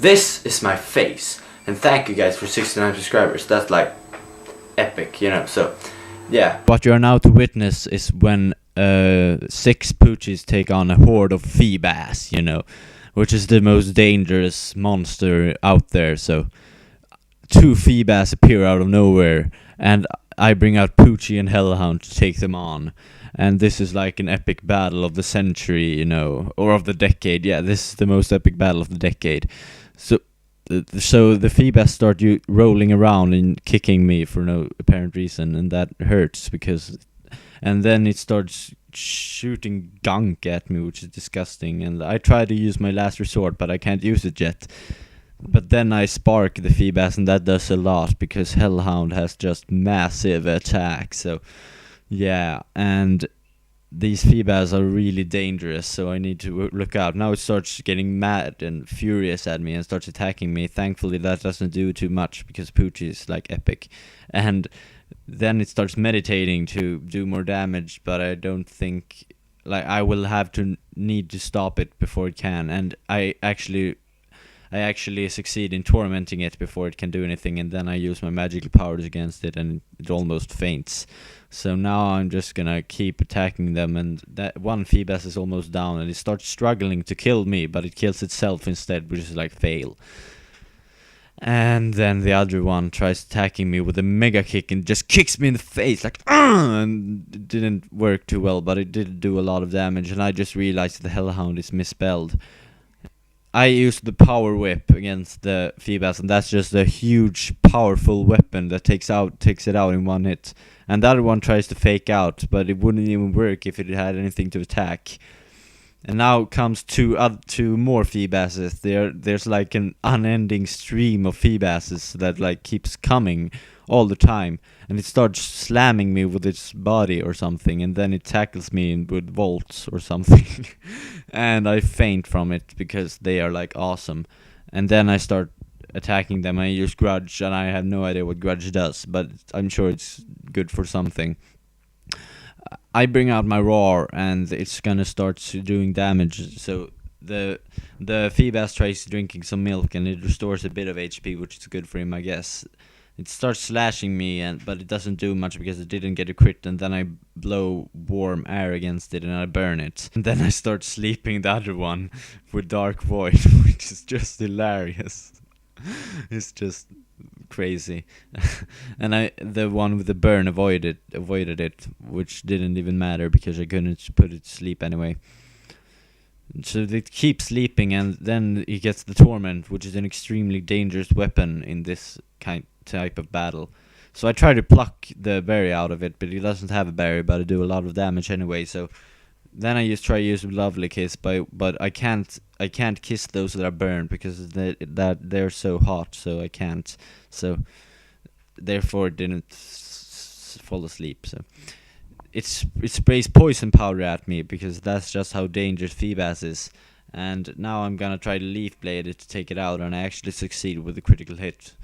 This is my face. And thank you guys for 69 subscribers. That's like epic, you know. So, yeah. What you are now to witness is when 6 Poochies take on a horde of Feebas, you know, which is the most dangerous monster out there. So 2 Feebas appear out of nowhere, and I bring out Poochie and Hellhound to take them on. And this is like an epic battle of the century, you know, or of the decade. Yeah, this is the most epic battle of the decade. So the Feebas start rolling around and kicking me for no apparent reason, and that hurts because... And then it starts shooting gunk at me, which is disgusting. And I try to use my last resort, but I can't use it yet. But then I spark the Feebas, and that does a lot, because Hellhound has just massive attack. So, yeah, and these Feebas are really dangerous, so I need to look out. Now it starts getting mad and furious at me and starts attacking me. Thankfully, that doesn't do too much, because Poochie is, like, epic. And then it starts meditating to do more damage, but I don't think... Like, I will have to need to stop it before it can, and I actually succeed in tormenting it before it can do anything, and then I use my magical powers against it, and it almost faints. So now I'm just gonna keep attacking them, and that one Feebas is almost down, and it starts struggling to kill me, but it kills itself instead, which is like fail. And then the other one tries attacking me with a mega kick and just kicks me in the face, like, and it didn't work too well, but it did do a lot of damage, and I just realized the Hellhound is misspelled. I used the power whip against the Feebas, and that's just a huge, powerful weapon that takes it out in one hit. And the other one tries to fake out, but it wouldn't even work if it had anything to attack. And now comes two more Feebases. There's like an unending stream of Feebases that like keeps coming all the time, and it starts slamming me with its body or something, and then it tackles me with volts or something, and I faint from it because they are like awesome. And then I start attacking them. I use Grudge, and I have no idea what Grudge does, but I'm sure it's good for something. I bring out my roar, and it's gonna start doing damage. So the Feebas tries drinking some milk, and it restores a bit of HP, which is good for him, I guess. It starts slashing me, but it doesn't do much because it didn't get a crit, and then I blow warm air against it and I burn it. And then I start sleeping the other one with Dark Void, which is just hilarious. It's just crazy. And the one with the burn avoided it, which didn't even matter because I couldn't put it to sleep anyway. So it keeps sleeping, and then it gets the Torment, which is an extremely dangerous weapon in this type of battle. So I try to pluck the berry out of it, but it doesn't have a berry, but I do a lot of damage anyway. So then I try to use Lovely Kiss, but I can't kiss those that are burned because they're so hot, so I can't. So therefore it didn't fall asleep. So it sprays poison powder at me because that's just how dangerous Feebas is. And now I'm gonna try to Leaf Blade it to take it out, and I actually succeed with a critical hit.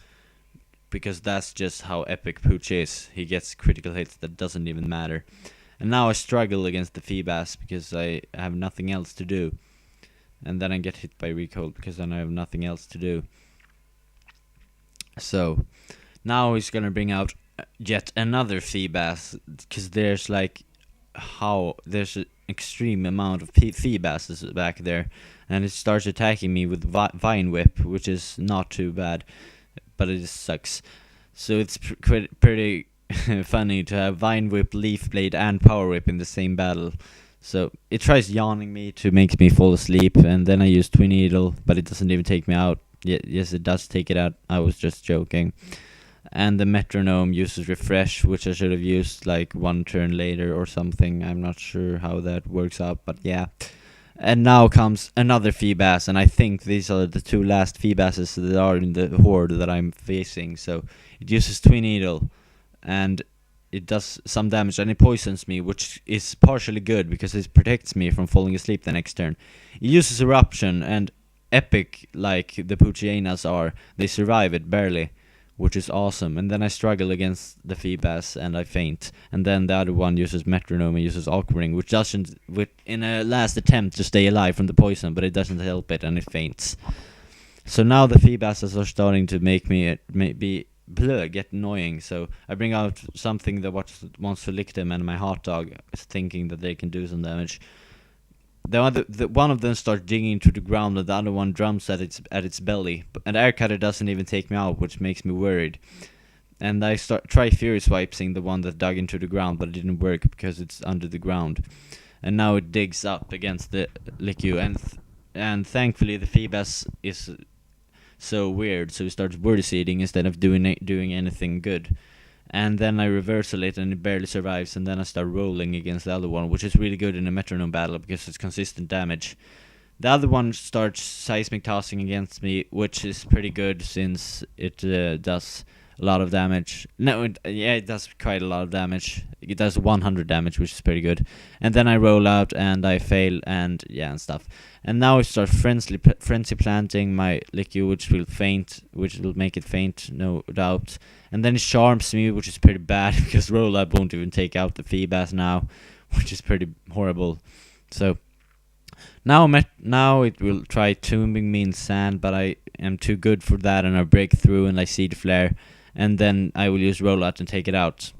Because that's just how epic Pooch is. He gets critical hits that doesn't even matter. And now I struggle against the Feebas because I have nothing else to do. And then I get hit by Recoil because then I have nothing else to do. So now he's gonna bring out yet another Feebas, because there's an extreme amount of Feebases back there, and it starts attacking me with Vine Whip, which is not too bad, but it just sucks. So it's pretty funny to have Vine Whip, Leaf Blade, and Power Whip in the same battle. So it tries yawning me to make me fall asleep, and then I use Twin Needle, but it doesn't even take me out. Yes, it does take it out. I was just joking. And the Metronome uses Refresh, which I should have used like one turn later or something. I'm not sure how that works out, but yeah. And now comes another Feebas, and I think these are the 2 last Feebases that are in the Horde that I'm facing. So it uses Twin Needle, and it does some damage, and it poisons me, which is partially good because it protects me from falling asleep the next turn. It uses Eruption, and epic like the Poochienas are, they survive it barely, which is awesome. And then I struggle against the Feebas and I faint. And then the other one uses Metronome and uses Awkwarding, which doesn't, in a last attempt to stay alive from the poison, but it doesn't help it and it faints. So now the Feebasses are starting to make me get annoying. So I bring out something that wants to lick them, and my hot dog is thinking that they can do some damage. One of them starts digging into the ground, and the other one drums at its belly. And Air Cutter doesn't even take me out, which makes me worried. And I try Fury Swiping the one that dug into the ground, but it didn't work because it's under the ground. And now it digs up against the Licku, and thankfully the Feebas is so weird, so he starts word seeding instead of doing anything good. And then I reversal it, and it barely survives, and then I start rolling against the other one, which is really good in a metronome battle because it's consistent damage. The other one starts seismic tossing against me, which is pretty good since it does a lot of damage. It does quite a lot of damage. It does 100 damage, which is pretty good. And then I roll out and I fail and stuff. And now I start frenzy planting my Licku, which will make it faint, no doubt. And then it charms me, which is pretty bad because rollout won't even take out the Feebas now, which is pretty horrible. So now it will try tombing me in sand, but I am too good for that, and I break through and I seed flare. And then I will use rollout and take it out.